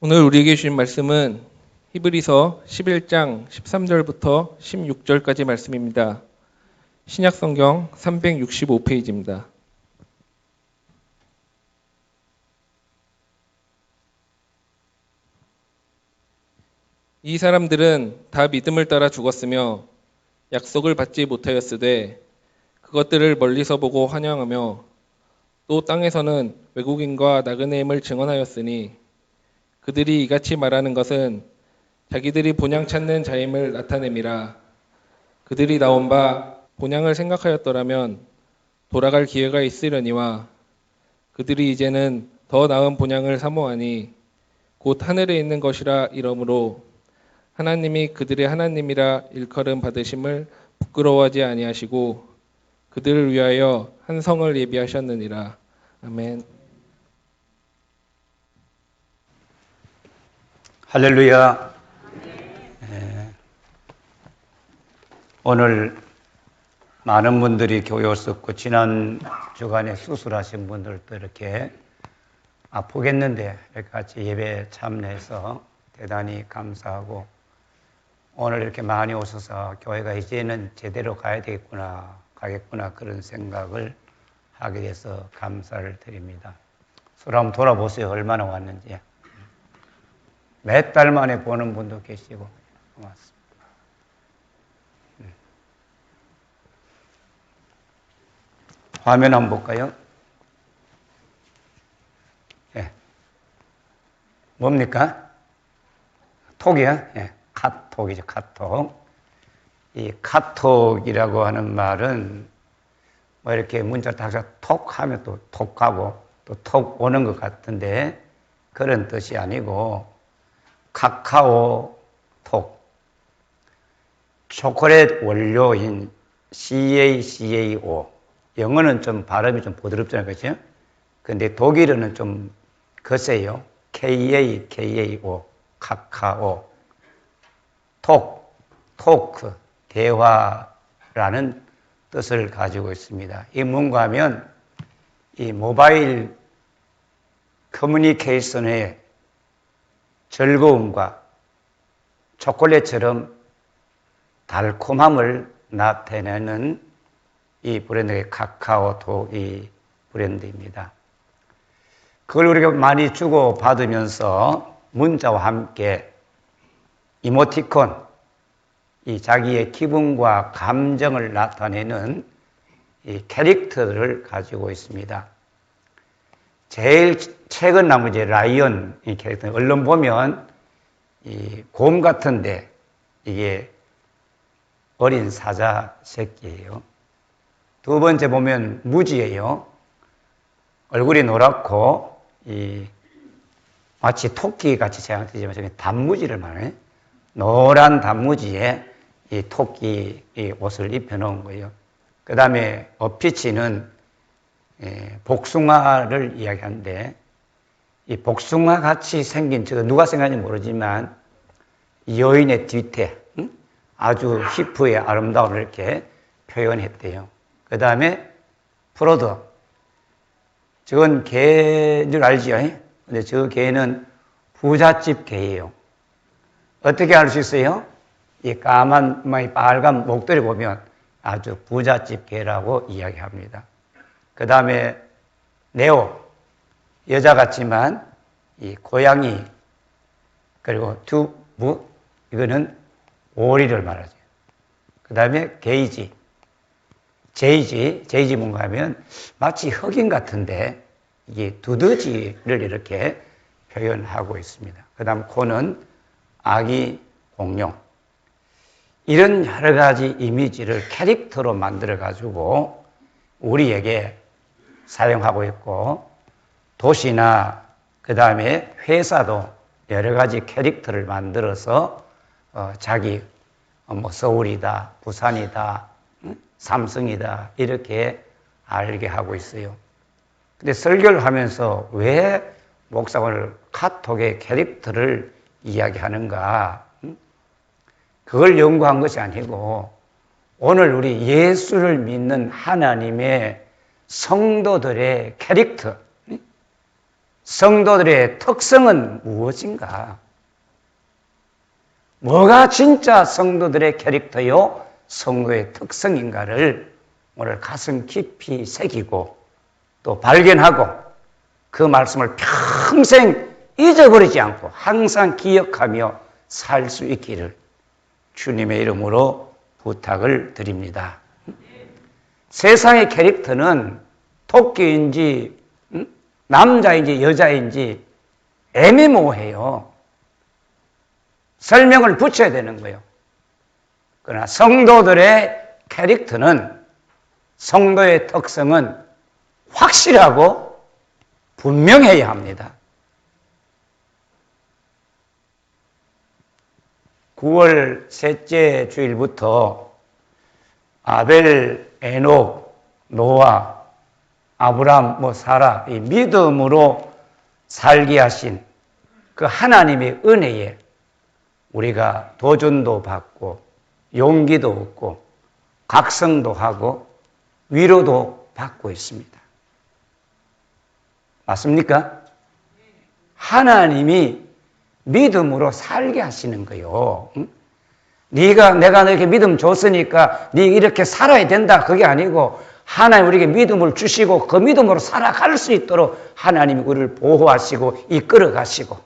오늘 우리에게 주신 말씀은 히브리서 11장 13절부터 16절까지 말씀입니다. 신약성경 365페이지입니다. 이 사람들은 다 믿음을 따라 죽었으며 약속을 받지 못하였으되 그것들을 멀리서 보고 환영하며 또 땅에서는 외국인과 나그네임을 증언하였으니 그들이 이같이 말하는 것은 자기들이 본향 찾는 자임을 나타냄이라. 그들이 나온 바 본향을 생각하였더라면 돌아갈 기회가 있으려니와 그들이 이제는 더 나은 본향을 사모하니 곧 하늘에 있는 것이라 이러므로 하나님이 그들의 하나님이라 일컬음 받으심을 부끄러워하지 아니하시고 그들을 위하여 한 성을 예비하셨느니라. 아멘. 할렐루야. 오늘 많은 분들이 교회 오셨고 지난 주간에 수술하신 분들도 이렇게 아프겠는데 이렇게 같이 예배에 참여해서 대단히 감사하고 오늘 이렇게 많이 오셔서 교회가 이제는 제대로 가겠구나 그런 생각을 하게 돼서 감사를 드립니다. 서로 한번 돌아보세요. 얼마나 왔는지. 몇 달 만에 보는 분도 계시고 고맙습니다. 화면 한번 볼까요? 예. 뭡니까? 톡이야? 예. 카톡이죠, 카톡. 이 카톡이라고 하는 말은 뭐 이렇게 문자를 톡 하면 또 톡 가고 또 톡 오는 것 같은데 그런 뜻이 아니고 카카오톡, 초콜릿 원료인 CACAO. 영어는 좀 발음이 좀 부드럽잖아요, 그렇죠? 근데 독일어는 좀 거세요. KAKAO, 카카오. 토크, 대화라는 뜻을 가지고 있습니다. 이 뭔가 하면 이 모바일 커뮤니케이션의 즐거움과 초콜릿처럼 달콤함을 나타내는 이 브랜드의 카카오톡이 브랜드입니다. 그걸 우리가 많이 주고받으면서 문자와 함께 이모티콘, 이 자기의 기분과 감정을 나타내는 이 캐릭터를 가지고 있습니다. 제일 최근 나온 이제 라이언 이 캐릭터, 언론 보면 이 곰 같은데 이게 어린 사자 새끼예요. 두 번째 보면 무지예요. 얼굴이 노랗고 이 마치 토끼 같이 생각되지만 단무지를 말해. 노란 단무지에 이 토끼 이 옷을 입혀놓은 거예요. 그 다음에 어피치는 복숭아를 이야기하는데 이 복숭아 같이 생긴 저 누가 생각하는지 모르지만 여인의 뒤태 아주 히프의 아름다움을 이렇게 표현했대요. 그 다음에 프로드, 저건 개인 줄 알지요? 근데 저 개는 부잣집 개예요. 어떻게 알 수 있어요? 이 까만, 빨간 목도리 보면 아주 부잣집 개라고 이야기합니다. 그 다음에 네오, 여자 같지만 이 고양이, 그리고 튜브, 이거는 오리를 말하죠. 그 다음에 게이지, 제이지 뭔가 하면 마치 흑인 같은데 이게 두더지를 이렇게 표현하고 있습니다. 그 다음 코는 아기 공룡. 이런 여러 가지 이미지를 캐릭터로 만들어가지고 우리에게 사용하고 있고 도시나 그 다음에 회사도 여러 가지 캐릭터를 만들어서 자기 뭐 서울이다, 부산이다, 삼성이다 이렇게 알게 하고 있어요. 근데 설교를 하면서 왜 목사가 오늘 카톡의 캐릭터를 이야기하는가? 그걸 연구한 것이 아니고 오늘 우리 예수를 믿는 하나님의 성도들의 캐릭터, 성도들의 특성은 무엇인가? 뭐가 진짜 성도들의 캐릭터요? 성도의 특성인가를 오늘 가슴 깊이 새기고 또 발견하고 그 말씀을 평생 잊어버리지 않고 항상 기억하며 살 수 있기를 주님의 이름으로 부탁을 드립니다. 세상의 캐릭터는 토끼인지 남자인지 여자인지 애매모호해요. 설명을 붙여야 되는 거예요. 그러나 성도들의 캐릭터는, 성도의 특성은 확실하고 분명해야 합니다. 9월 셋째 주일부터 아벨, 에녹, 노아, 아브람, 사라, 이 믿음으로 살게 하신 그 하나님의 은혜에 우리가 도전도 받고 용기도 얻고 각성도 하고 위로도 받고 있습니다. 맞습니까? 하나님이 믿음으로 살게 하시는 거예요. 내가 너에게 믿음 줬으니까 네 이렇게 살아야 된다, 그게 아니고 하나님 우리에게 믿음을 주시고 그 믿음으로 살아갈 수 있도록 하나님이 우리를 보호하시고 이끌어 가시고.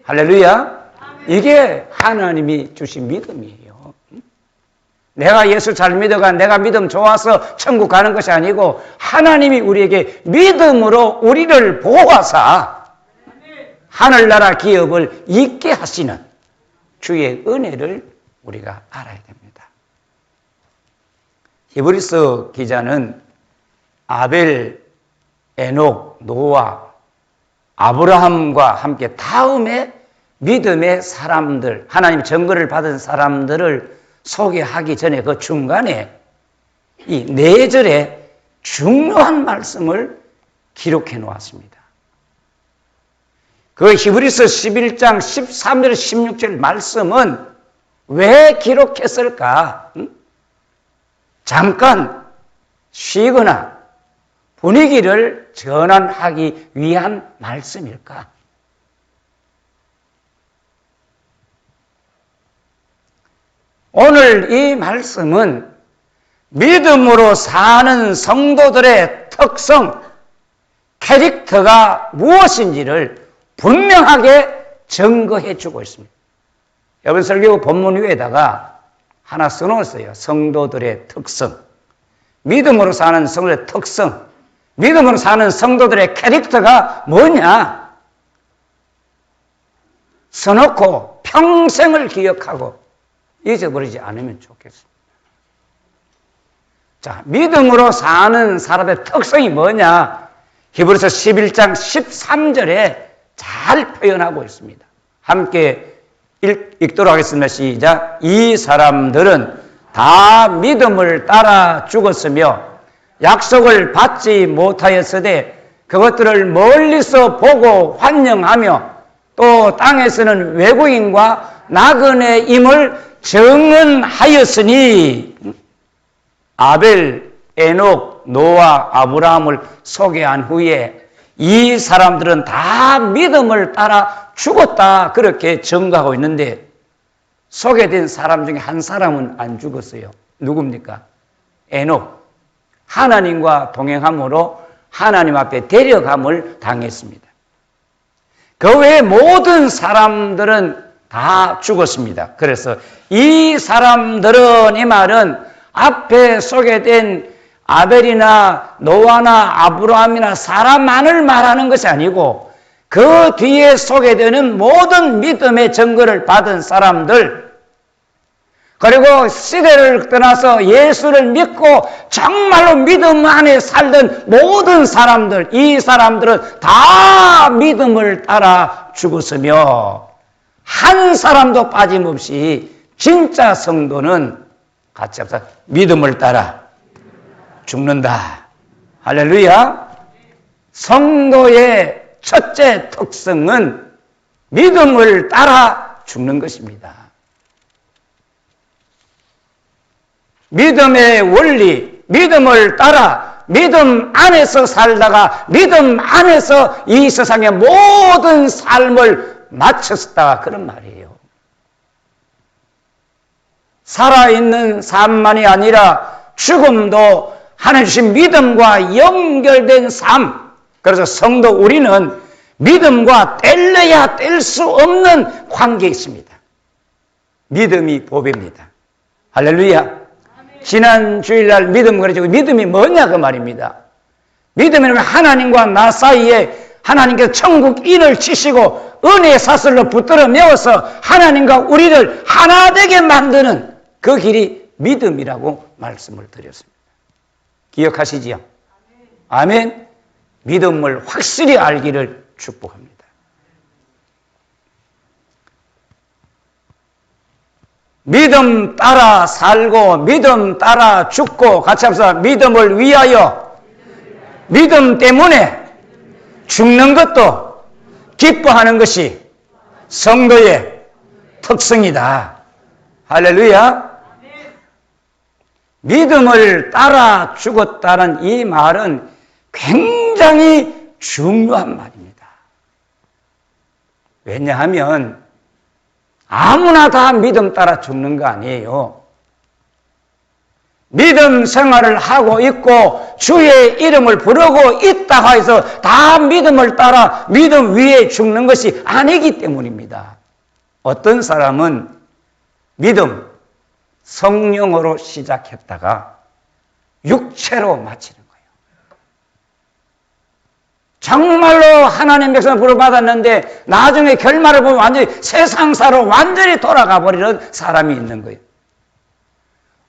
할렐루야. 이게 하나님이 주신 믿음이에요. 내가 예수 잘 믿어가 내가 믿음 좋아서 천국 가는 것이 아니고 하나님이 우리에게 믿음으로 우리를 보호하사 하늘나라 기업을 있게 하시는 주의 은혜를 우리가 알아야 됩니다. 히브리서 기자는 아벨, 에녹, 노아, 아브라함과 함께 다음에 믿음의 사람들, 하나님 증거를 받은 사람들을 소개하기 전에 그 중간에 이 4절에 중요한 말씀을 기록해 놓았습니다. 그 히브리서 11장 13절 16절 말씀은 왜 기록했을까? 잠깐 쉬거나 분위기를 전환하기 위한 말씀일까? 오늘 이 말씀은 믿음으로 사는 성도들의 특성, 캐릭터가 무엇인지를 분명하게 증거해 주고 있습니다. 여러분 설교 본문 위에다가 하나 써놓았어요. 성도들의 특성. 믿음으로 사는 성도들의 특성. 믿음으로 사는 성도들의 캐릭터가 뭐냐? 써놓고 평생을 기억하고 잊어버리지 않으면 좋겠습니다. 자, 믿음으로 사는 사람의 특성이 뭐냐? 히브리서 11장 13절에 잘 표현하고 있습니다. 함께 읽도록 하겠습니다. 시작. 이 사람들은 다 믿음을 따라 죽었으며 약속을 받지 못하였으되 그것들을 멀리서 보고 환영하며 또 땅에서는 외국인과 나그네 임을 증언하였으니. 아벨, 에녹, 노아, 아브라함을 소개한 후에 이 사람들은 다 믿음을 따라 죽었다, 그렇게 증거하고 있는데 소개된 사람 중에 한 사람은 안 죽었어요. 누굽니까? 에녹. 하나님과 동행함으로 하나님 앞에 데려감을 당했습니다. 그 외에 모든 사람들은 다 죽었습니다. 그래서 이 사람들은, 이 말은 앞에 소개된 아벨이나 노아나 아브라함이나 사람만을 말하는 것이 아니고 그 뒤에 소개되는 모든 믿음의 증거를 받은 사람들, 그리고 시대를 떠나서 예수를 믿고 정말로 믿음 안에 살던 모든 사람들, 이 사람들은 다 믿음을 따라 죽었으며 한 사람도 빠짐없이 진짜 성도는 같이 합시다. 믿음을 따라 죽는다. 할렐루야. 성도의 첫째 특성은 믿음을 따라 죽는 것입니다. 믿음의 원리, 믿음을 따라 믿음 안에서 살다가 믿음 안에서 이 세상의 모든 삶을 마쳤다, 그런 말이에요. 살아있는 삶만이 아니라 죽음도 하나님 주신 믿음과 연결된 삶. 그래서 성도 우리는 믿음과 뗄래야 뗄 수 없는 관계에 있습니다. 믿음이 보배입니다. 할렐루야. 지난 주일날 믿음 그래가지고 믿음이 뭐냐 그 말입니다. 믿음이라는 하나님과 나 사이에 하나님께서 천국 인을 치시고 은혜의 사슬로 붙들어 메워서 하나님과 우리를 하나 되게 만드는 그 길이 믿음이라고 말씀을 드렸습니다. 기억하시지요? 아멘. 믿음을 확실히 알기를 축복합니다. 믿음 따라 살고 믿음 따라 죽고, 같이 합시다. 믿음을 위하여, 믿음 때문에 죽는 것도 기뻐하는 것이 성도의 특성이다. 할렐루야. 믿음을 따라 죽었다는 이 말은 굉장히 중요한 말입니다. 왜냐하면 아무나 다 믿음 따라 죽는 거 아니에요. 믿음 생활을 하고 있고 주의 이름을 부르고 있다 해서 다 믿음을 따라 믿음 위에 죽는 것이 아니기 때문입니다. 어떤 사람은 믿음, 성령으로 시작했다가 육체로 마치는 거예요. 정말로 하나님 백성 부름받았는데 나중에 결말을 보면 완전히 세상사로 완전히 돌아가 버리는 사람이 있는 거예요.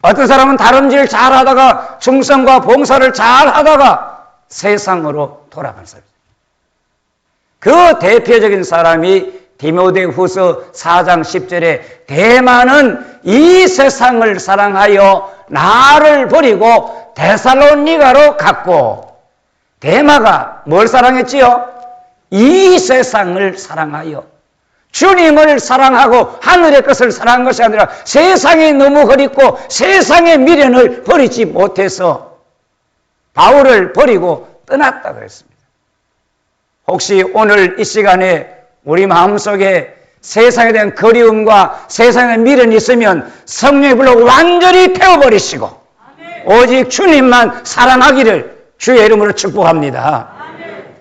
어떤 사람은 다름질 잘하다가 충성과 봉사를 잘하다가 세상으로 돌아간 사람. 그 대표적인 사람이 디모데후서 4장 10절에 대만은 이 세상을 사랑하여 나를 버리고 데살로니가로 갔고, 대마가 뭘 사랑했지요? 이 세상을 사랑하여 주님을 사랑하고 하늘의 것을 사랑한 것이 아니라 세상이 너무 흐릿고 세상의 미련을 버리지 못해서 바울을 버리고 떠났다고 했습니다. 혹시 오늘 이 시간에 우리 마음속에 세상에 대한 그리움과 세상의 미련이 있으면 성령의 불로 완전히 태워버리시고 오직 주님만 사랑하기를 주의 이름으로 축복합니다.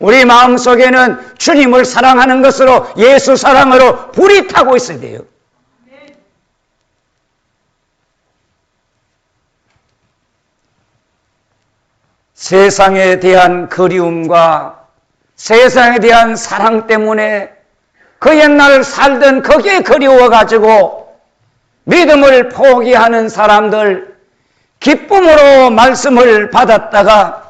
우리 마음속에는 주님을 사랑하는 것으로, 예수 사랑으로 불이 타고 있어야 돼요. 세상에 대한 그리움과 세상에 대한 사랑 때문에 그 옛날 살던 거기에 그리워가지고 믿음을 포기하는 사람들, 기쁨으로 말씀을 받았다가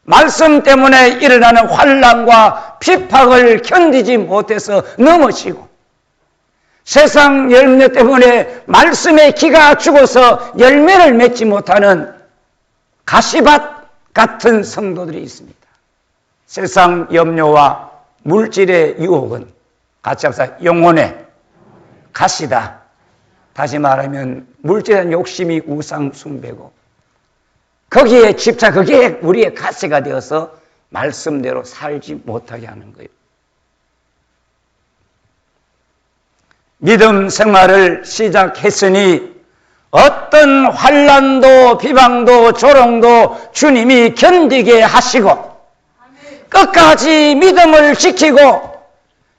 말씀 때문에 일어나는 환난과 핍박을 견디지 못해서 넘어지고, 세상 열매 때문에 말씀의 기가 죽어서 열매를 맺지 못하는 가시밭 같은 성도들이 있습니다. 세상 염려와 물질의 유혹은 같이 합시다. 영혼의 가시다. 다시 말하면 물질의 욕심이 우상 숭배고 거기에 집착, 그게 우리의 가시가 되어서 말씀대로 살지 못하게 하는 거예요. 믿음 생활을 시작했으니 어떤 환난도 비방도 조롱도 주님이 견디게 하시고 끝까지 믿음을 지키고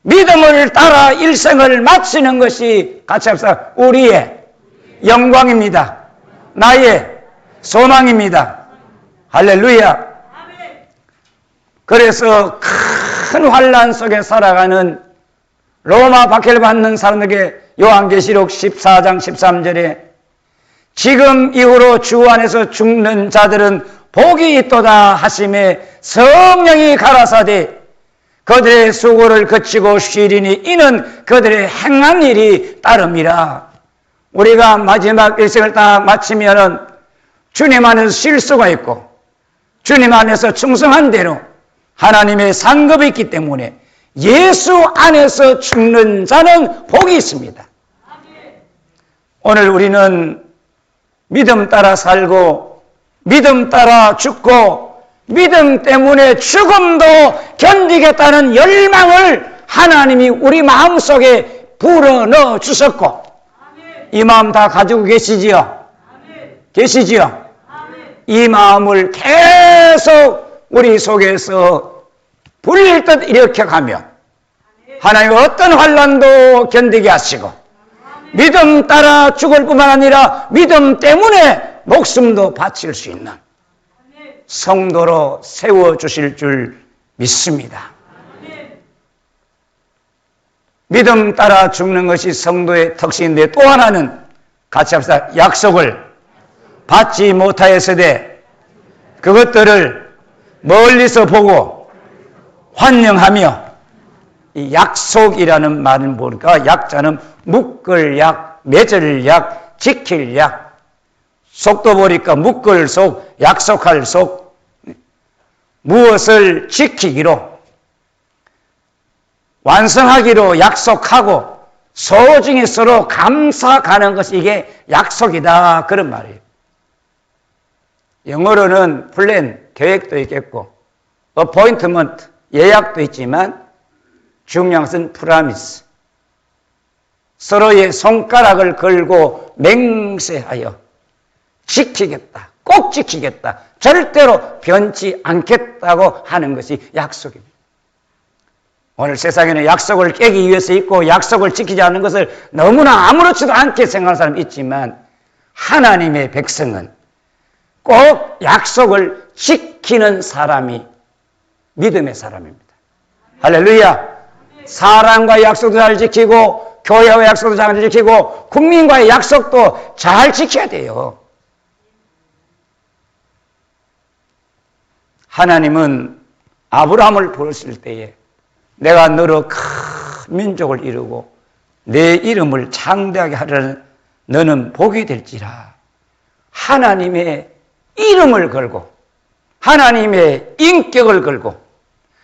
믿음을 따라 일생을 마치는 것이 같이 합시다. 우리의 영광입니다. 나의 소망입니다. 할렐루야. 그래서 큰 환난 속에 살아가는 로마 박해를 받는 사람에게 요한계시록 14장 13절에 지금 이후로 주 안에서 죽는 자들은 복이 있도다 하심에 성령이 가라사대 그들의 수고를 그치고 쉬리니 이는 그들의 행한 일이 따름이라. 우리가 마지막 일생을 다 마치면은 주님 안에서 쉴 수가 있고 주님 안에서 충성한 대로 하나님의 상급이 있기 때문에 예수 안에서 죽는 자는 복이 있습니다. 오늘 우리는 믿음 따라 살고 믿음 따라 죽고 믿음 때문에 죽음도 견디겠다는 열망을 하나님이 우리 마음속에 불어넣어 주셨고 이 마음 다 가지고 계시지요? 계시지요? 이 마음을 계속 우리 속에서 불릴 듯 일으켜가며 하나님 어떤 환난도 견디게 하시고 믿음 따라 죽을 뿐만 아니라 믿음 때문에 목숨도 바칠 수 있는 성도로 세워주실 줄 믿습니다. 믿음 따라 죽는 것이 성도의 특징인데 또 하나는 같이 합시다. 약속을 받지 못하였으되 그것들을 멀리서 보고 환영하며 이 약속이라는 말은 뭘까? 약자는 묶을 약, 맺을 약, 지킬 약. 속도 보니까 묶을 속, 약속할 속. 무엇을 지키기로, 완성하기로 약속하고 소중히 서로 감사가는 것이 이게 약속이다. 그런 말이에요. 영어로는 플랜, 계획도 있겠고 어포인트먼트, 예약도 있지만 중요한 것은 프라미스. 서로의 손가락을 걸고 맹세하여 지키겠다. 꼭 지키겠다. 절대로 변치 않겠다고 하는 것이 약속입니다. 오늘 세상에는 약속을 깨기 위해서 있고 약속을 지키지 않는 것을 너무나 아무렇지도 않게 생각하는 사람이 있지만 하나님의 백성은 꼭 약속을 지키는 사람이 믿음의 사람입니다. 할렐루야. 사람과의 약속도 잘 지키고 교회와의 약속도 잘 지키고 국민과의 약속도 잘 지켜야 돼요. 하나님은 아브라함을 부르실 때에 내가 너로 큰 민족을 이루고 내 이름을 창대하게 하려는 너는 복이 될지라. 하나님의 이름을 걸고 하나님의 인격을 걸고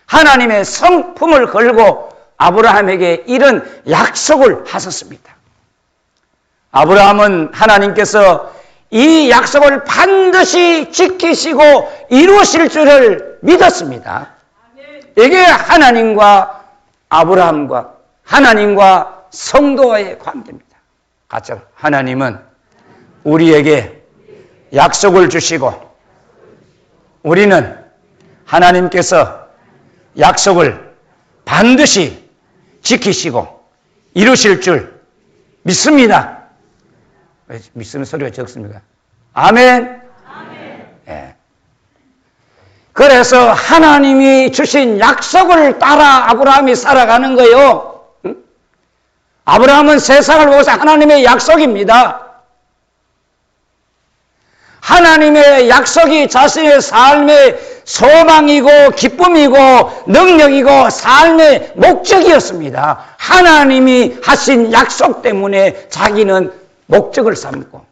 하나님의 성품을 걸고 아브라함에게 이런 약속을 하셨습니다. 아브라함은 하나님께서 이 약속을 반드시 지키시고 이루실 줄을 믿었습니다. 이게 하나님과 아브라함과 하나님과 성도와의 관계입니다. 같이 하나님은 우리에게 약속을 주시고 우리는 하나님께서 약속을 반드시 지키시고 이루실 줄 믿습니다. 믿으면 소리가 적습니까? 아멘. 예. 그래서 하나님이 주신 약속을 따라 아브라함이 살아가는 거예요. 응? 아브라함은 세상을 보고서 하나님의 약속입니다. 하나님의 약속이 자신의 삶의 소망이고 기쁨이고 능력이고 삶의 목적이었습니다. 하나님이 하신 약속 때문에 자기는 목적을 삼고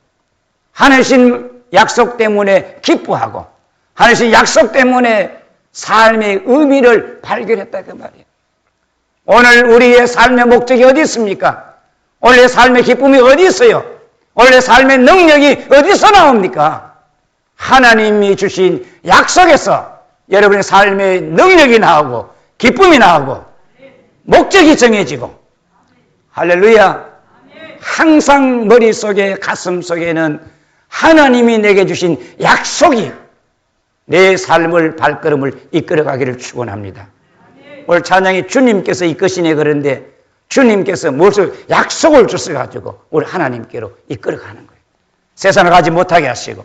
하나님 약속 때문에 기뻐하고 하나님 약속 때문에 삶의 의미를 발견했다 그 말이에요. 오늘 우리의 삶의 목적이 어디 있습니까? 오늘의 삶의 기쁨이 어디 있어요? 오늘의 삶의 능력이 어디서 나옵니까? 하나님이 주신 약속에서 여러분의 삶의 능력이 나오고 기쁨이 나오고 목적이 정해지고 할렐루야. 항상 머릿속에 가슴속에는 하나님이 내게 주신 약속이 내 삶을 발걸음을 이끌어가기를 축원합니다. 오늘 찬양이 주님께서 이끄시네 그런데 주님께서 무엇을 약속을 주셔가지고 우리 하나님께로 이끌어가는 거예요. 세상을 가지 못하게 하시고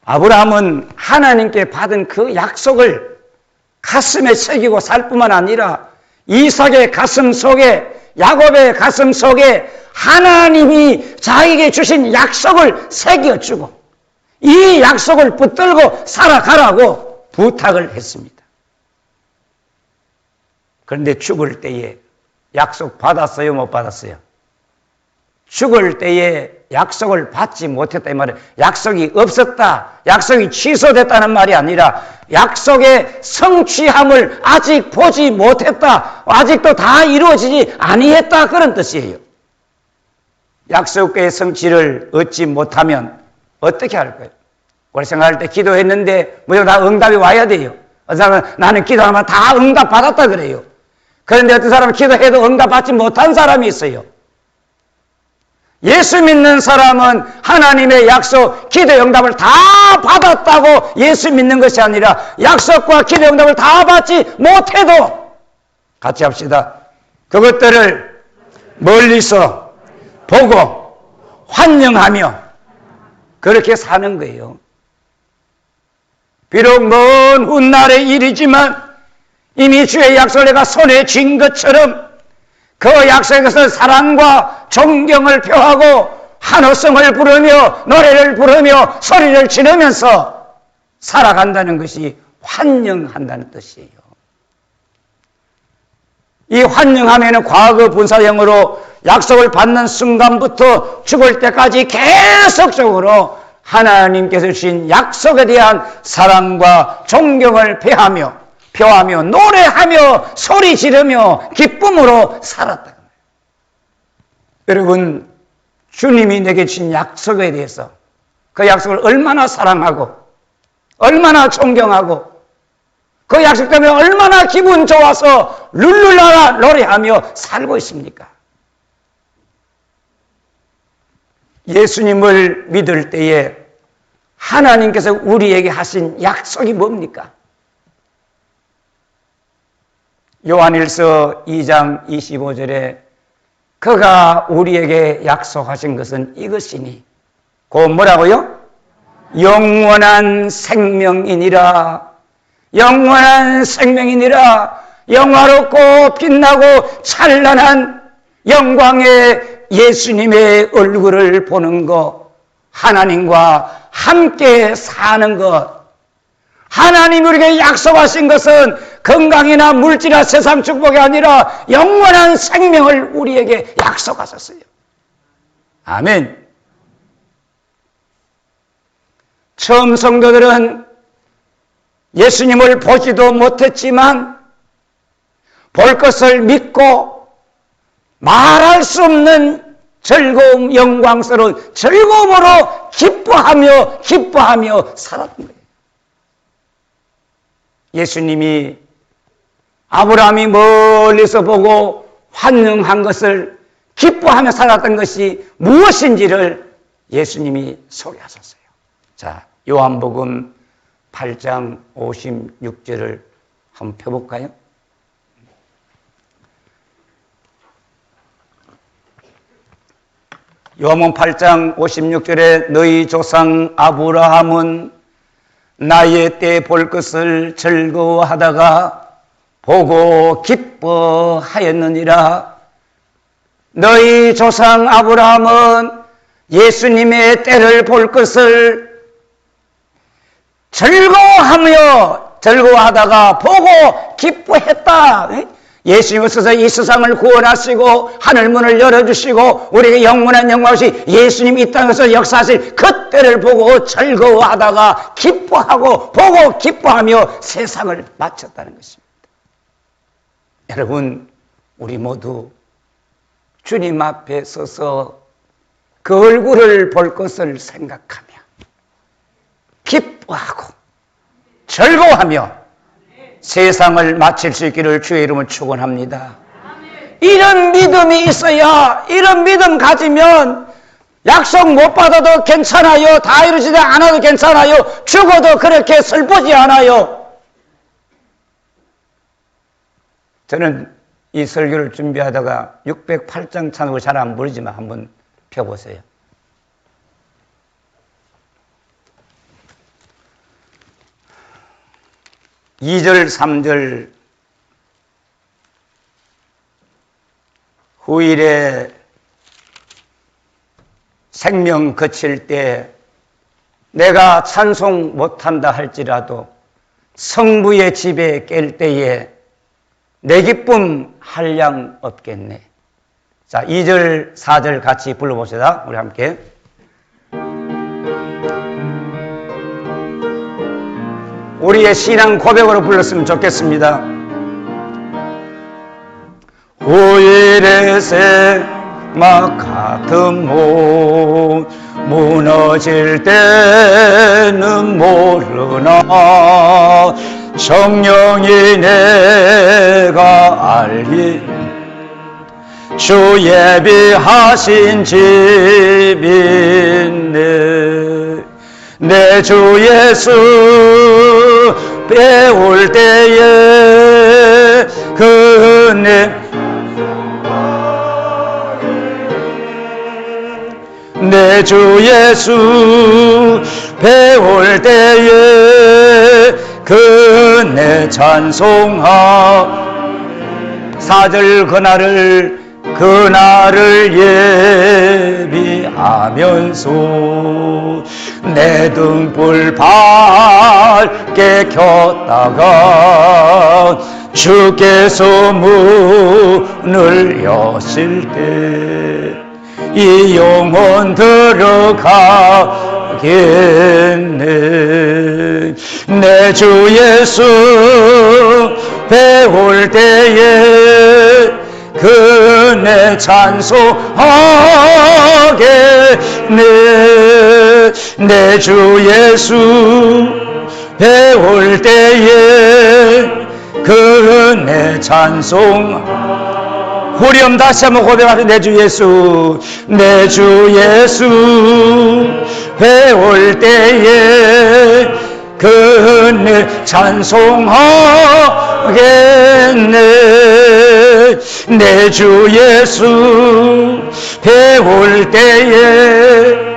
아브라함은 하나님께 받은 그 약속을 가슴에 새기고 살 뿐만 아니라 이삭의 가슴 속에 야곱의 가슴 속에 하나님이 자기에게 주신 약속을 새겨주고 이 약속을 붙들고 살아가라고 부탁을 했습니다. 그런데 죽을 때에 약속 받았어요? 못 받았어요? 죽을 때에 약속을 받지 못했다 이 말은 약속이 없었다, 약속이 취소됐다는 말이 아니라 약속의 성취함을 아직 보지 못했다, 아직도 다 이루어지지 아니했다 그런 뜻이에요. 약속의 성취를 얻지 못하면 어떻게 할 거예요? 우리 생각할 때 기도했는데 무조건 다 응답이 와야 돼요. 어떤 사람은 나는 기도하면 다 응답 받았다 그래요. 그런데 어떤 사람은 기도해도 응답 받지 못한 사람이 있어요. 예수 믿는 사람은 하나님의 약속, 기도 응답을 다 받았다고 예수 믿는 것이 아니라 약속과 기도 응답을 다 받지 못해도 같이 합시다. 그것들을 멀리서 보고 환영하며 그렇게 사는 거예요. 비록 먼 훗날의 일이지만 이미 주의 약속을 내가 손에 쥔 것처럼 그 약속에서 사랑과 존경을 표하고 한호성을 부르며 노래를 부르며 소리를 지르면서 살아간다는 것이 환영한다는 뜻이에요. 이 환영하면은 과거 분사형으로 약속을 받는 순간부터 죽을 때까지 계속적으로 하나님께서 주신 약속에 대한 사랑과 존경을 표하며 노래하며 소리 지르며 기쁨으로 살았다. 여러분, 주님이 내게 주신 약속에 대해서 그 약속을 얼마나 사랑하고 얼마나 존경하고 그 약속 때문에 얼마나 기분 좋아서 룰루라라 노래하며 살고 있습니까? 예수님을 믿을 때에 하나님께서 우리에게 하신 약속이 뭡니까? 요한일서 2장 25절에 그가 우리에게 약속하신 것은 이것이니 곧 뭐라고요? 영원한 생명이니라. 영원한 생명이니라. 영화롭고 빛나고 찬란한 영광의 예수님의 얼굴을 보는 것, 하나님과 함께 사는 것. 하나님 우리에게 약속하신 것은 건강이나 물질이나 세상 축복이 아니라 영원한 생명을 우리에게 약속하셨어요. 아멘. 처음 성도들은 예수님을 보지도 못했지만 볼 것을 믿고 말할 수 없는 즐거움, 영광스러운 즐거움으로 기뻐하며 살았던 거예요. 예수님이 아브라함이 멀리서 보고 환영한 것을 기뻐하며 살았던 것이 무엇인지를 예수님이 소개하셨어요. 자, 요한복음 8장 56절을 한번 펴볼까요? 요한복음 8장 56절에 너희 조상 아브라함은 나의 때 볼 것을 즐거워하다가 보고 기뻐하였느니라. 너희 조상 아브라함은 예수님의 때를 볼 것을 즐거워하다가 보고 기뻐했다. 예수님 오셔서 이 세상을 구원하시고 하늘문을 열어주시고 우리에게 영원한 영광이 예수님이 이 땅에서 역사하실 그때를 보고 즐거워하다가 기뻐하고 보고 기뻐하며 세상을 마쳤다는 것입니다. 여러분, 우리 모두 주님 앞에 서서 그 얼굴을 볼 것을 생각하며 기뻐하고 즐거워하며 세상을 마칠 수 있기를 주의 이름으로 축원합니다. 이런 믿음이 있어야, 이런 믿음 가지면 약속 못 받아도 괜찮아요. 다 이루지도 않아도 괜찮아요. 죽어도 그렇게 슬프지 않아요. 저는 이 설교를 준비하다가 608장 찬송을 잘 안 부르지만 한번 펴보세요. (2절) (3절) 후일에 생명 거칠 때 내가 찬송 못한다 할지라도 성부의 집에 깰 때에 내 기쁨 한량 없겠네. 자, 2절 4절 같이 불러봅시다. 우리 함께. 우리의 신앙 고백으로 불렀으면 좋겠습니다. 후일의 막 같은 몸 무너질 때는 모르나 성령이 내가 알기 주 예비하신 집인데 내 주 예수 배울 때에 그 은혜 내 주 예수 배울 때에 그 은혜 찬송하 4절 그날을 예비하면서 내 등불 밝게 켰다가 주께서 문을 여실 때 이 영혼 들어가겠네 내 주 예수 배울 때에 그 은혜 찬송하겠네 내 주 예수 배울 때에 그 은혜 찬송 후렴 다시 한번 고백하세요. 내 주 예수 내 주 예수 배울 때에 그 은혜 찬송하겠네 내 주 예수 배울 때에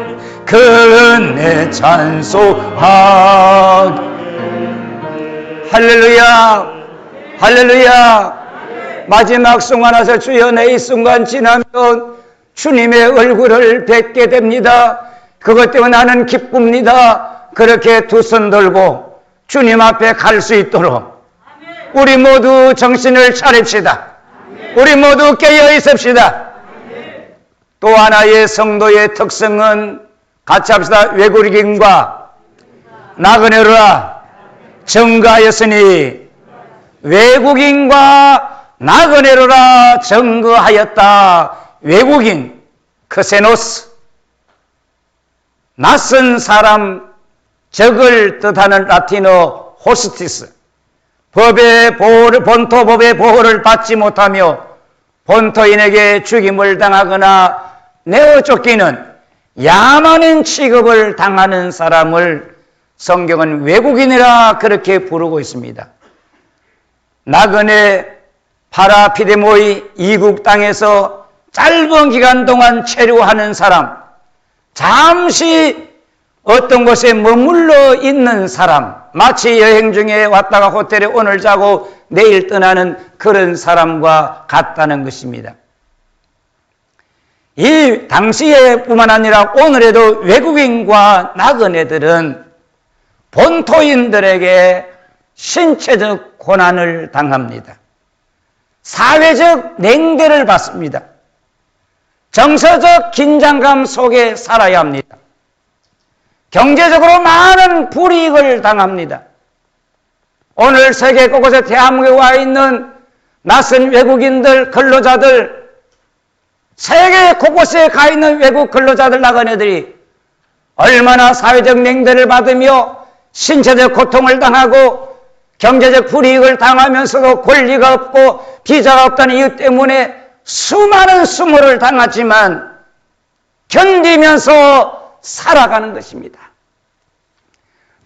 그 은혜 찬송하겠네 할렐루야 할렐루야 마지막 순간 와서 주여 내 이 순간 지나면 주님의 얼굴을 뵙게 됩니다. 그것 때문에 나는 기쁩니다. 그렇게 두 손 들고 주님 앞에 갈 수 있도록 우리 모두 정신을 차립시다. 우리 모두 깨어 있읍시다. 또 하나의 성도의 특성은 같이 합시다. 외국인과 나그네라 증거하였으니 외국인과 나그네로라 증거하였다. 외국인 크세노스 낯선 사람 적을 뜻하는 라틴어 호스티스 법의 보호를 본토 법의 보호를 받지 못하며 본토인에게 죽임을 당하거나 내어 쫓기는 야만인 취급을 당하는 사람을 성경은 외국인이라 그렇게 부르고 있습니다. 나그네 파라피데모의 이국 땅에서 짧은 기간 동안 체류하는 사람, 잠시 어떤 곳에 머물러 있는 사람, 마치 여행 중에 왔다가 호텔에 오늘 자고 내일 떠나는 그런 사람과 같다는 것입니다. 이 당시에 뿐만 아니라 오늘에도 외국인과 나그네들은 본토인들에게 신체적 고난을 당합니다. 사회적 냉대를 받습니다. 정서적 긴장감 속에 살아야 합니다. 경제적으로 많은 불이익을 당합니다. 오늘 세계 곳곳에 대한민국에 와 있는 낯선 외국인들, 근로자들, 세계 곳곳에 가 있는 외국 근로자들, 나그네들이 얼마나 사회적 냉대를 받으며 신체적 고통을 당하고 경제적 불이익을 당하면서도 권리가 없고 비자가 없다는 이유 때문에 수많은 수모를 당하지만 견디면서 살아가는 것입니다.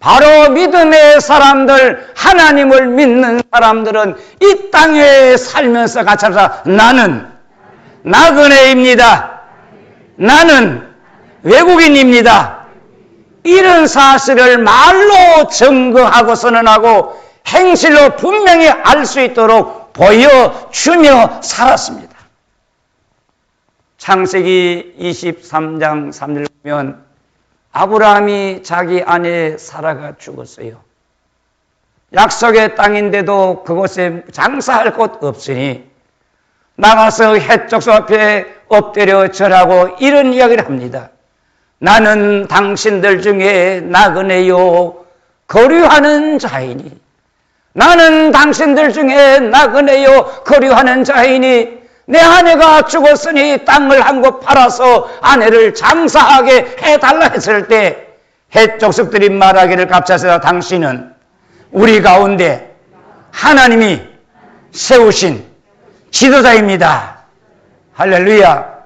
바로 믿음의 사람들, 하나님을 믿는 사람들은 이 땅에 살면서 같이 합시다. 나는 나그네입니다. 나는 외국인입니다. 이런 사실을 말로 증거하고 선언하고 행실로 분명히 알 수 있도록 보여주며 살았습니다. 창세기 23장 3절 보면 아브라함이 자기 아내 사라가 죽었어요. 약속의 땅인데도 그곳에 장사할 곳 없으니 나가서 해족소 앞에 엎드려 절하고 이런 이야기를 합니다. 나는 당신들 중에 나그네요 거류하는 자이니 나는 당신들 중에 나그네요 거류하는 자이니 내 아내가 죽었으니 땅을 한 곳 팔아서 아내를 장사하게 해달라 했을 때 헷족속들이 말하기를 갑자스다 당신은 우리 가운데 하나님이 세우신 지도자입니다. 할렐루야.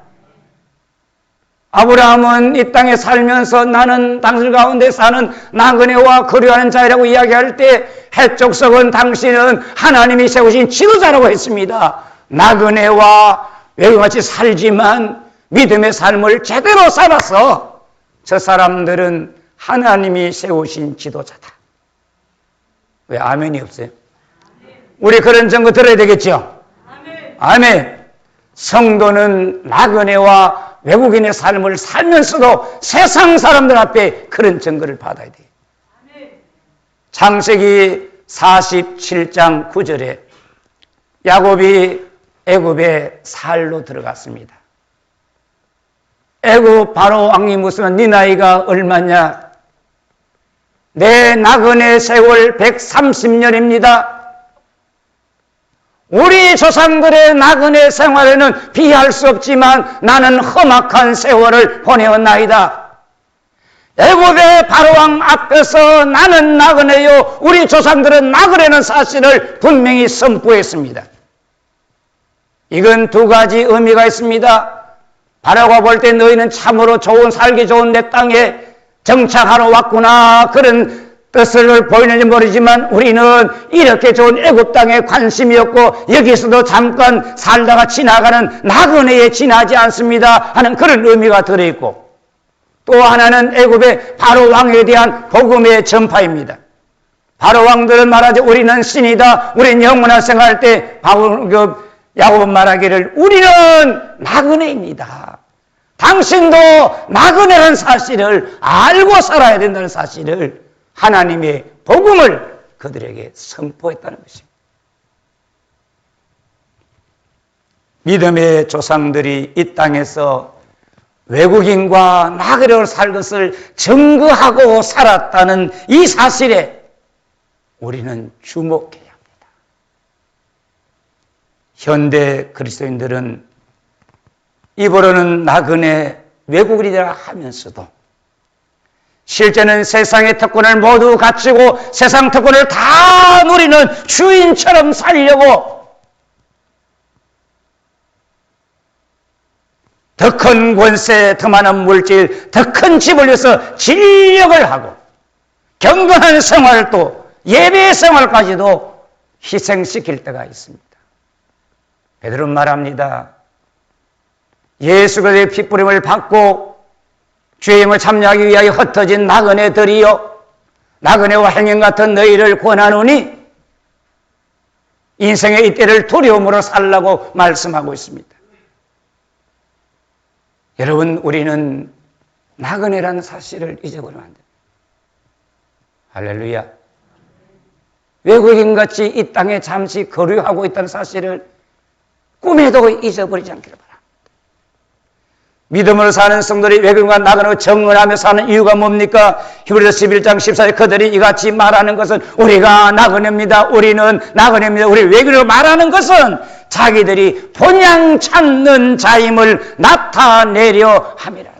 아브라함은 이 땅에 살면서 나는 당신 가운데 사는 나그네와 거류하는 자이라고 이야기할 때 헷족속은 당신은 하나님이 세우신 지도자라고 했습니다. 나그네와 외국같이 살지만 믿음의 삶을 제대로 살아서 저 사람들은 하나님이 세우신 지도자다. 왜 아멘이 없어요? 우리 그런 증거 들어야 되겠죠? 아멘. 성도는 나그네와 외국인의 삶을 살면서도 세상 사람들 앞에 그런 증거를 받아야 돼요. 창세기 47장 9절에 야곱이 애굽에 살로 들어갔습니다. 애굽 바로 왕이 묻으면 네 나이가 얼마냐? 내 나그네 세월 130년입니다. 우리 조상들의 나그네 생활에는 비할 수 없지만 나는 험악한 세월을 보내었나이다. 애굽의 바로왕 앞에서 나는 나그네요, 우리 조상들은 나그네는 사실을 분명히 선포했습니다. 이건 두 가지 의미가 있습니다. 바로가 볼 때 너희는 참으로 살기 좋은 내 땅에 정착하러 왔구나, 그런 뜻을 보이는지 모르지만 우리는 이렇게 좋은 애굽 땅에 관심이 없고 여기서도 잠깐 살다가 지나가는 나그네에 지나지 않습니다 하는 그런 의미가 들어있고, 또 하나는 애굽의 바로 왕에 대한 복음의 전파입니다. 바로 왕들은 말하지 우리는 신이다, 우리는 영원한 생활할 때 야곱은 말하기를 우리는 나그네입니다. 당신도 나그네라는 사실을 알고 살아야 된다는 사실을 하나님의 복음을 그들에게 선포했다는 것입니다. 믿음의 조상들이 이 땅에서 외국인과 나그네로 살 것을 증거하고 살았다는 이 사실에 우리는 주목해야 합니다. 현대 그리스도인들은 입으로는 나그네 외국인이라 하면서도 실제는 세상의 특권을 모두 갖추고 세상 특권을 다 누리는 주인처럼 살려고 더 큰 권세, 더 많은 물질, 더 큰 집을 위해서 진력을 하고 경건한 생활도 예배 생활까지도 희생시킬 때가 있습니다. 베드로는 말합니다. 예수 그리스도의 핏부림을 받고 주의 영을 참여하기 위하여 흩어진 나그네들이여, 나그네와 행인 같은 너희를 권하노니 인생의 이때를 두려움으로 살라고 말씀하고 있습니다. 여러분, 우리는 나그네라는 사실을 잊어버리면 안 됩니다. 할렐루야. 외국인같이 이 땅에 잠시 거류하고 있다는 사실을 꿈에도 잊어버리지 않기를 바랍니다. 믿음으로 사는 성도들이 외국인과 나그네로 정언하며 사는 이유가 뭡니까? 히브리서 11장 14절 그들이 이같이 말하는 것은 우리가 나그네입니다, 우리는 나그네입니다, 우리 외국인으로 말하는 것은 자기들이 본향 찾는 자임을 나타내려 함이라.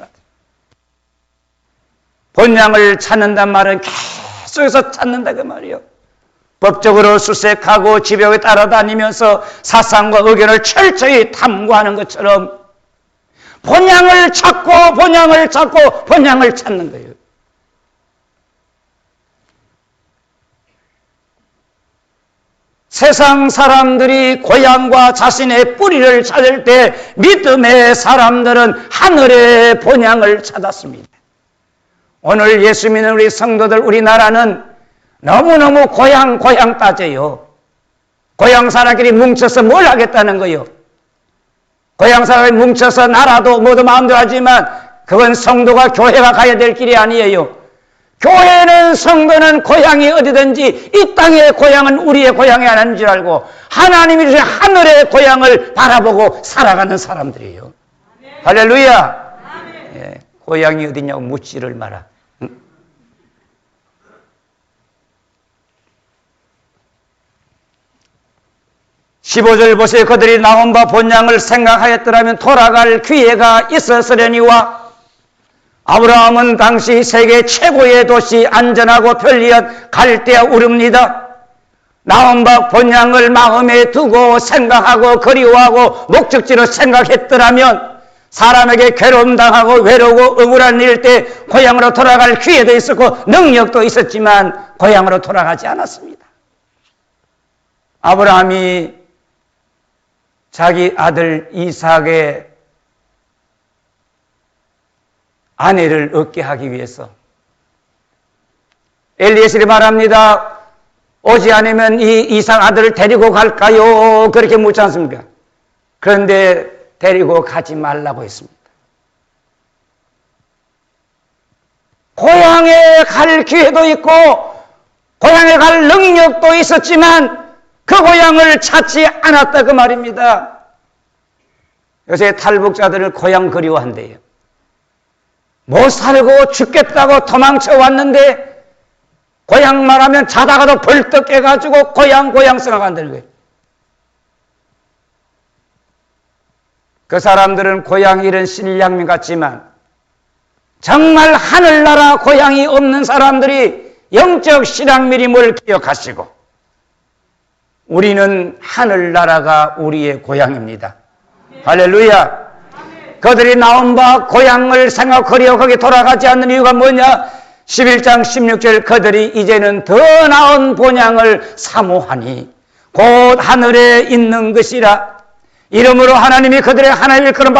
본향을 찾는단 말은 계속해서 찾는다 그 말이요. 법적으로 수색하고 지벽에 따라다니면서 사상과 의견을 철저히 탐구하는 것처럼 본향을 찾고 본향을 찾고 본향을 찾는 거예요. 세상 사람들이 고향과 자신의 뿌리를 찾을 때 믿음의 사람들은 하늘의 본향을 찾았습니다. 오늘 예수 믿는 우리 성도들, 우리나라는 너무너무 고향 따져요. 고향 사람끼리 뭉쳐서 뭘 하겠다는 거예요. 고향 사람이 뭉쳐서 나라도 모두 마음대로 하지만 그건 성도가 교회가 가야 될 길이 아니에요. 교회는 성도는 고향이 어디든지 이 땅의 고향은 우리의 고향이 아닌 줄 알고 하나님이 주신 하늘의 고향을 바라보고 살아가는 사람들이에요. 아멘. 할렐루야. 아멘. 예, 고향이 어디냐고 묻지를 마라. 15절 보세요. 그들이 나온 바 본향을 생각하였더라면 돌아갈 기회가 있었으려니와 아브라함은 당시 세계 최고의 도시 안전하고 편리한 갈대아 우릅니다. 나온 바 본향을 마음에 두고 생각하고 그리워하고 목적지로 생각했더라면 사람에게 괴로움 당하고 외로우고 억울한 일 때 고향으로 돌아갈 기회도 있었고 능력도 있었지만 고향으로 돌아가지 않았습니다. 아브라함이 자기 아들 이삭의 아내를 얻게 하기 위해서 엘리에셀이 말합니다. 오지 않으면 이 이삭 아들을 데리고 갈까요? 그렇게 묻지 않습니까? 그런데 데리고 가지 말라고 했습니다. 고향에 갈 기회도 있고 고향에 갈 능력도 있었지만 그 고향을 찾지 않았다 그 말입니다. 요새 탈북자들을 고향 그리워한대요. 못 살고 죽겠다고 도망쳐 왔는데 고향 말하면 자다가도 벌떡 깨가지고 고향 생각한다는 거예요. 그 사람들은 고향이 이런 신량민 같지만 정말 하늘나라 고향이 없는 사람들이 영적 신앙미림을 기억하시고 우리는 하늘나라가 우리의 고향입니다. 할렐루야. 그들이 나온 바 고향을 생각하려 거기 돌아가지 않는 이유가 뭐냐? 11장 16절 그들이 이제는 더 나은 본향을 사모하니 곧 하늘에 있는 것이라. 이러므로 하나님이 그들의 하나님의 그런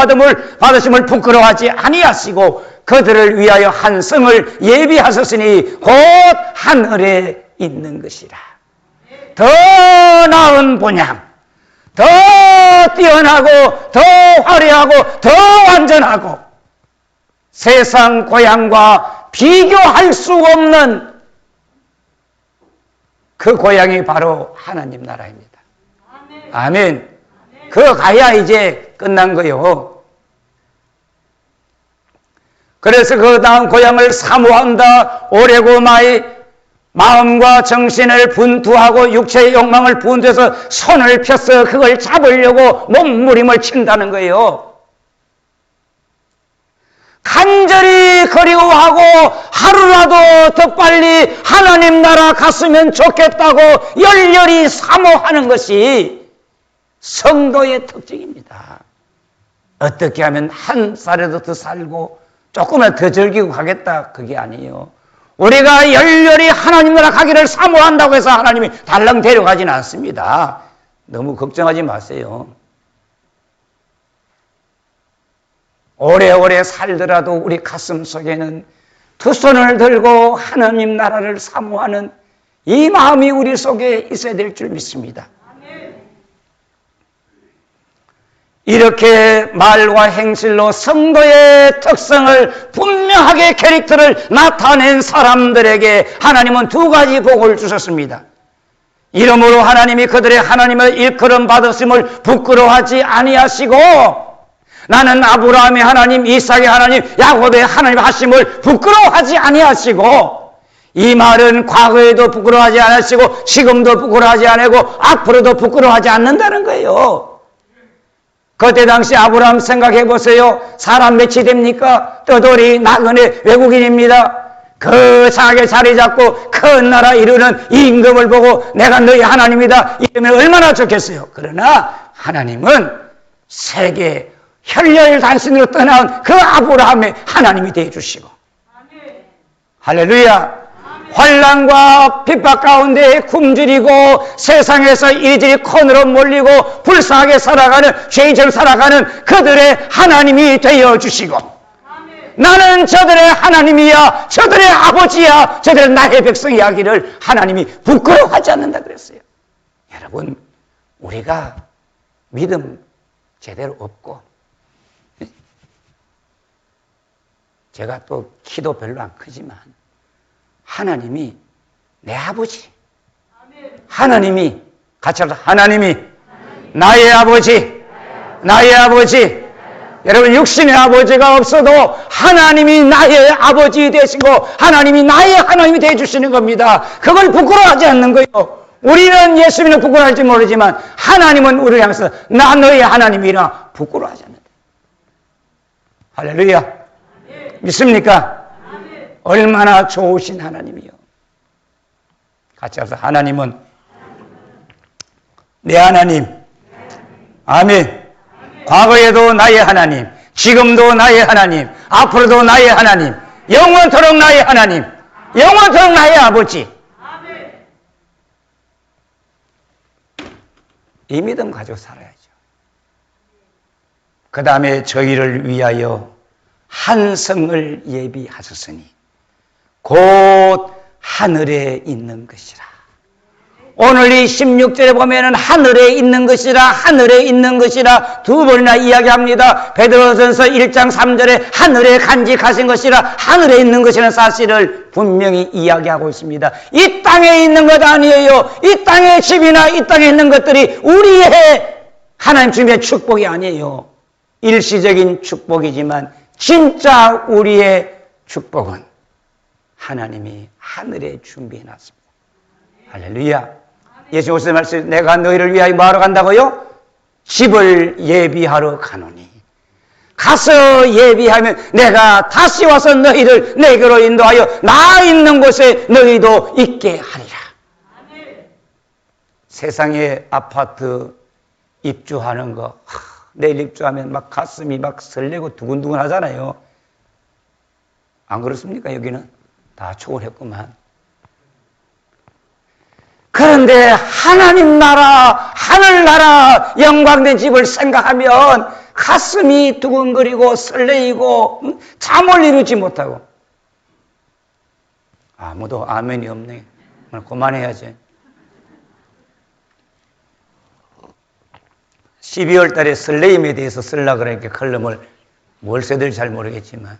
받으심을 부끄러워하지 아니하시고 그들을 위하여 한 성을 예비하셨으니 곧 하늘에 있는 것이라. 더 나은 본향, 더 뛰어나고 더 화려하고 더 완전하고 세상 고향과 비교할 수 없는 그 고향이 바로 하나님 나라입니다. 아멘. 그거 가야 이제 끝난 거요. 그래서 그 다음 고향을 사모한다. 오래고 마이 마음과 정신을 분투하고 육체의 욕망을 분투해서 손을 펴서 그걸 잡으려고 몸부림을 친다는 거예요. 간절히 그리워하고 하루라도 더 빨리 하나님 나라 갔으면 좋겠다고 열렬히 사모하는 것이 성도의 특징입니다. 어떻게 하면 한 살에도 더 살고 조금만 더 즐기고 가겠다 그게 아니에요. 우리가 열렬히 하나님 나라 가기를 사모한다고 해서 하나님이 달랑 데려가지는 않습니다. 너무 걱정하지 마세요. 오래오래 살더라도 우리 가슴 속에는 두 손을 들고 하나님 나라를 사모하는 이 마음이 우리 속에 있어야 될 줄 믿습니다. 이렇게 말과 행실로 성도의 특성을 분명하게 캐릭터를 나타낸 사람들에게 하나님은 두 가지 복을 주셨습니다. 이러므로 하나님이 그들의 하나님을 일컬음 받으심을 부끄러워하지 아니하시고 나는 아브라함의 하나님, 이삭의 하나님, 야곱의 하나님 하심을 부끄러워하지 아니하시고 이 말은 과거에도 부끄러워하지 않으시고 지금도 부끄러워하지 않고 앞으로도 부끄러워하지 않는다는 거예요. 그때 당시 아브라함 생각해 보세요. 사람 몇이 됩니까? 떠돌이 나그네 외국인입니다. 거창하게 자리 잡고 큰 나라 이루는 이 임금을 보고 내가 너희 하나님이다 이러면 얼마나 좋겠어요. 그러나 하나님은 세계 혈혈단신으로 떠나온 그 아브라함의 하나님이 되어주시고 할렐루야. 환난과 핍박 가운데 굶주리고 세상에서 이리저리 코너로 몰리고 불쌍하게 살아가는 죄인처럼 살아가는 그들의 하나님이 되어주시고 나는 저들의 하나님이야 저들의 아버지야 저들의 나의 백성이 하기를 하나님이 부끄러워하지 않는다 그랬어요. 여러분 우리가 믿음 제대로 없고 제가 또 키도 별로 안 크지만 하나님이 내 아버지 하나님이 같이 합시다. 하나님이 나의 아버지 나의 아버지 여러분 육신의 아버지가 없어도 하나님이 나의 아버지 되시고 하나님이 나의 하나님이 되어주시는 겁니다. 그걸 부끄러워하지 않는 거예요. 우리는 예수님을 부끄러워할지 모르지만 하나님은 우리를 향해서 나 너의 하나님이라 부끄러워하지 않는다. 할렐루야. 믿습니까? 얼마나 좋으신 하나님이요. 같이 합시다. 하나님은 내 하나님. 아멘. 과거에도 나의 하나님, 지금도 나의 하나님, 앞으로도 나의 하나님, 영원토록 나의 하나님, 영원토록 나의 아버지. 이 믿음 가지고 살아야죠. 그 다음에 저희를 위하여 한 성을 예비하셨으니 곧 하늘에 있는 것이라. 오늘 이 16절에 보면은 하늘에 있는 것이라, 하늘에 있는 것이라 두 번이나 이야기합니다. 베드로전서 1장 3절에 하늘에 간직하신 것이라, 하늘에 있는 것이라는 사실을 분명히 이야기하고 있습니다. 이 땅에 있는 것 아니에요. 이 땅의 집이나 이 땅에 있는 것들이 우리의 하나님 주님의 축복이 아니에요. 일시적인 축복이지만 진짜 우리의 축복은 하나님이 하늘에 준비해놨습니다. 할렐루야. 예수님 말씀, 내가 너희를 위하여 뭐하러 간다고요? 집을 예비하러 가노니. 가서 예비하면 내가 다시 와서 너희를 내게로 인도하여 나 있는 곳에 너희도 있게 하리라. 세상에 아파트 입주하는 거, 내일 입주하면 막 가슴이 막 설레고 두근두근 하잖아요. 안 그렇습니까? 여기는 다 초월했구만. 그런데 하나님 나라, 하늘나라 영광된 집을 생각하면 가슴이 두근거리고 설레이고 잠을 이루지 못하고. 아무도 아멘이 없네. 오늘 그만해야지. 12월 달에 설레임에 대해서 쓰려고 그러니까 컬럼을 뭘 써야 될지 잘 모르겠지만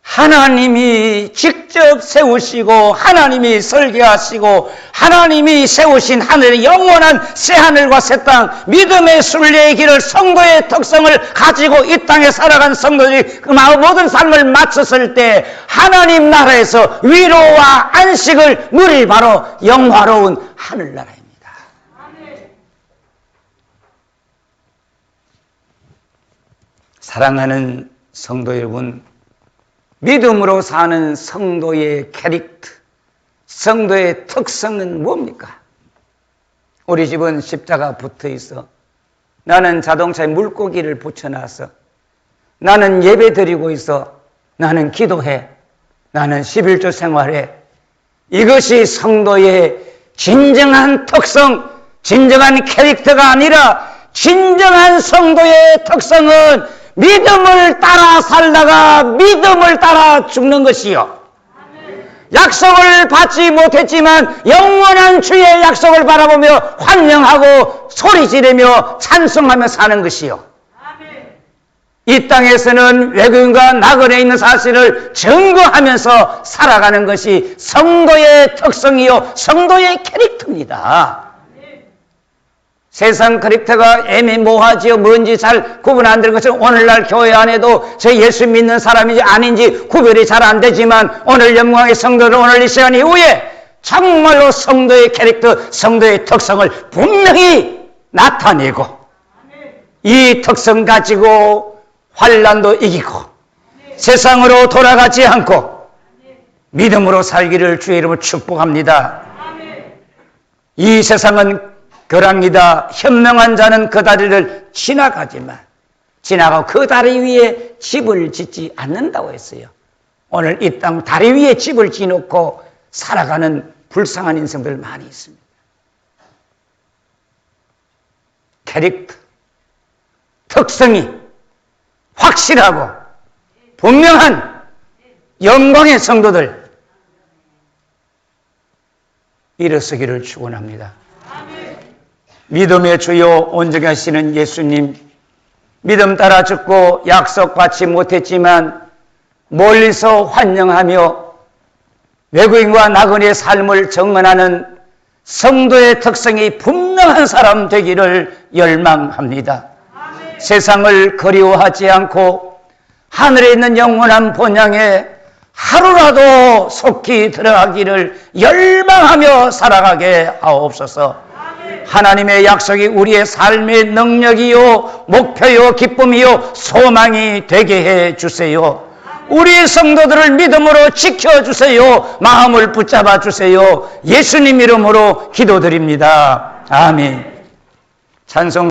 하나님이 직접 세우시고 하나님이 설계하시고 하나님이 세우신 하늘의 영원한 새하늘과 새 땅, 믿음의 순례의 길을, 성도의 특성을 가지고 이 땅에 살아간 성도들이 그 모든 삶을 마쳤을 때 하나님 나라에서 위로와 안식을 누릴 바로 영화로운 하늘나라입니다. 사랑하는 성도 여러분, 믿음으로 사는 성도의 캐릭터, 성도의 특성은 뭡니까? 우리 집은 십자가 붙어 있어. 나는 자동차에 물고기를 붙여놨어. 나는 예배 드리고 있어. 나는 기도해. 나는 11조 생활해. 이것이 성도의 진정한 특성, 진정한 캐릭터가 아니라 진정한 성도의 특성은 믿음을 따라 살다가 믿음을 따라 죽는 것이요. 약속을 받지 못했지만 영원한 주의 약속을 바라보며 환영하고 소리 지르며 찬송하며 사는 것이요. 이 땅에서는 외국인과 나그네에 있는 사실을 증거하면서 살아가는 것이 성도의 특성이요, 성도의 캐릭터입니다. 세상 캐릭터가 애매모호하지요. 뭔지 잘 구분 안 되는 것은 오늘날 교회 안에도 저 예수 믿는 사람인지 아닌지 구별이 잘 안 되지만 오늘 영광의 성도는 오늘 이 시간 이후에 정말로 성도의 캐릭터, 성도의 특성을 분명히 나타내고 이 특성 가지고 환난도 이기고 세상으로 돌아가지 않고 믿음으로 살기를 주의 이름으로 축복합니다. 이 세상은 교랑이다. 현명한 자는 그 다리를 지나가지만 지나가고 그 다리 위에 집을 짓지 않는다고 했어요. 오늘 이 땅 다리 위에 집을 지어놓고 살아가는 불쌍한 인생들 많이 있습니다. 캐릭터, 특성이 확실하고 분명한 영광의 성도들 일어서기를 축원합니다. 믿음의 주요 온전히 하시는 예수님, 믿음 따라 죽고 약속받지 못했지만 멀리서 환영하며 외국인과 나그네의 삶을 정언하는 성도의 특성이 분명한 사람 되기를 열망합니다. 세상을 그리워하지 않고 하늘에 있는 영원한 본향에 하루라도 속히 들어가기를 열망하며 살아가게 하옵소서. 하나님의 약속이 우리의 삶의 능력이요, 목표요, 기쁨이요, 소망이 되게 해 주세요. 우리 성도들을 믿음으로 지켜주세요. 마음을 붙잡아 주세요. 예수님 이름으로 기도드립니다. 아멘. 찬송